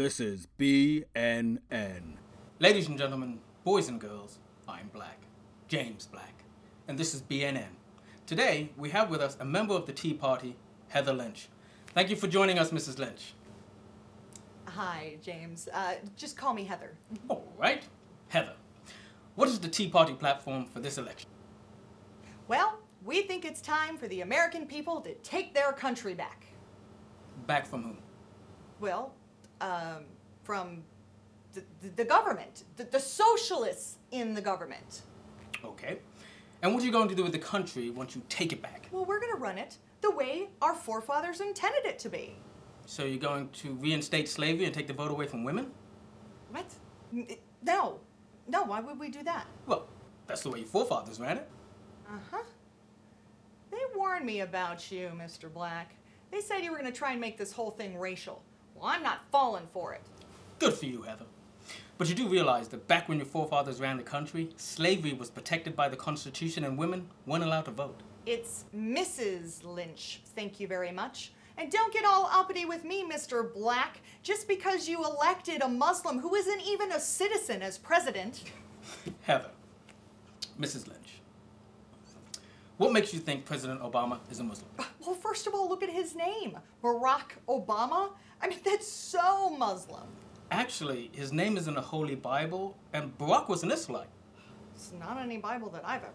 This is BNN. Ladies and gentlemen, boys and girls, I'm Black, James Black, and this is BNN. Today, we have with us a member of the Tea Party, Heather Lynch. Thank you for joining us, Mrs. Lynch. Hi, James. Just call me Heather. All right. Heather, what is the Tea Party platform for this election? Well, we think it's time for the American people to take their country back. Back from whom? Well, from the government, the socialists in the government. Okay. And what are you going to do with the country once you take it back? Well, we're going to run it the way our forefathers intended it to be. So you're going to reinstate slavery and take the vote away from women? What? No. No, why would we do that? Well, that's the way your forefathers ran it. Uh-huh. They warned me about you, Mr. Black. They said you were going to try and make this whole thing racial. Well, I'm not falling for it. Good for you, Heather. But you do realize that back when your forefathers ran the country, slavery was protected by the Constitution and women weren't allowed to vote. It's Mrs. Lynch, thank you very much. And don't get all uppity with me, Mr. Black, just because you elected a Muslim who isn't even a citizen as president. Heather, Mrs. Lynch, what makes you think President Obama is a Muslim? Well, first of all, look at his name, Barack Obama. I mean, that's so Muslim. Actually, his name is in the Holy Bible, and Barack was an Israelite. It's not any Bible that I've ever.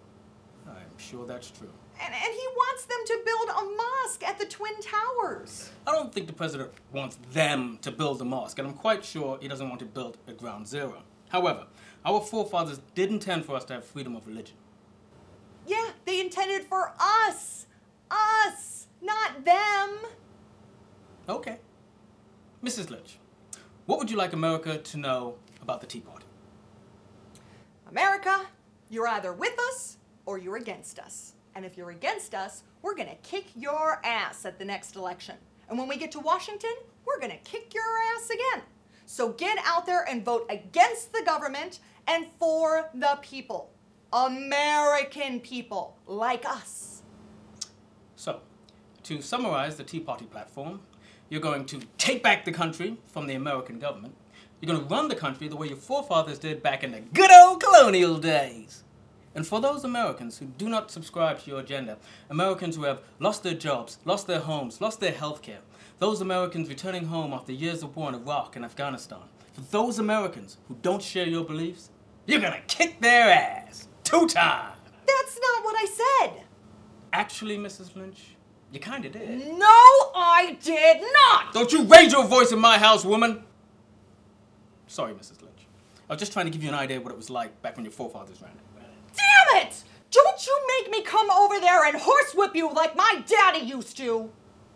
I'm sure that's true. And he wants them to build a mosque at the Twin Towers. I don't think the president wants them to build a mosque, and I'm quite sure he doesn't want to build at ground zero. However, our forefathers did intend for us to have freedom of religion. Yeah, they intended for us. Us, not them. Okay. Mrs. Lynch, what would you like America to know about the Tea Party? America, you're either with us or you're against us. And if you're against us, we're gonna kick your ass at the next election. And when we get to Washington, we're gonna kick your ass again. So get out there and vote against the government and for the people. American people like us. So, to summarize the Tea Party platform, you're going to take back the country from the American government. You're going to run the country the way your forefathers did back in the good old colonial days. And for those Americans who do not subscribe to your agenda, Americans who have lost their jobs, lost their homes, lost their health care, those Americans returning home after years of war in Iraq and Afghanistan, for those Americans who don't share your beliefs, you're going to kick their ass 2 times. That's not what I said. Actually, Mrs. Lynch, you kind of did. No, I did not. Don't you raise your voice in my house, woman. Sorry, Mrs. Lynch. I was just trying to give you an idea of what it was like back when your forefathers ran it. Damn it! Don't you make me come over there and horsewhip you like my daddy used to.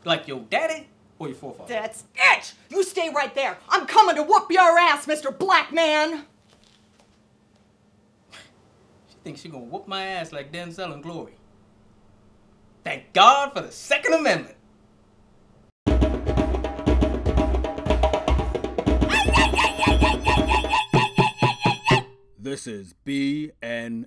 Like your daddy or your forefathers? That's it! You stay right there. I'm coming to whoop your ass, Mr. Black Man. She thinks she's gonna whoop my ass like Denzel in Glory. Thank God for the Second Amendment. This is BNN.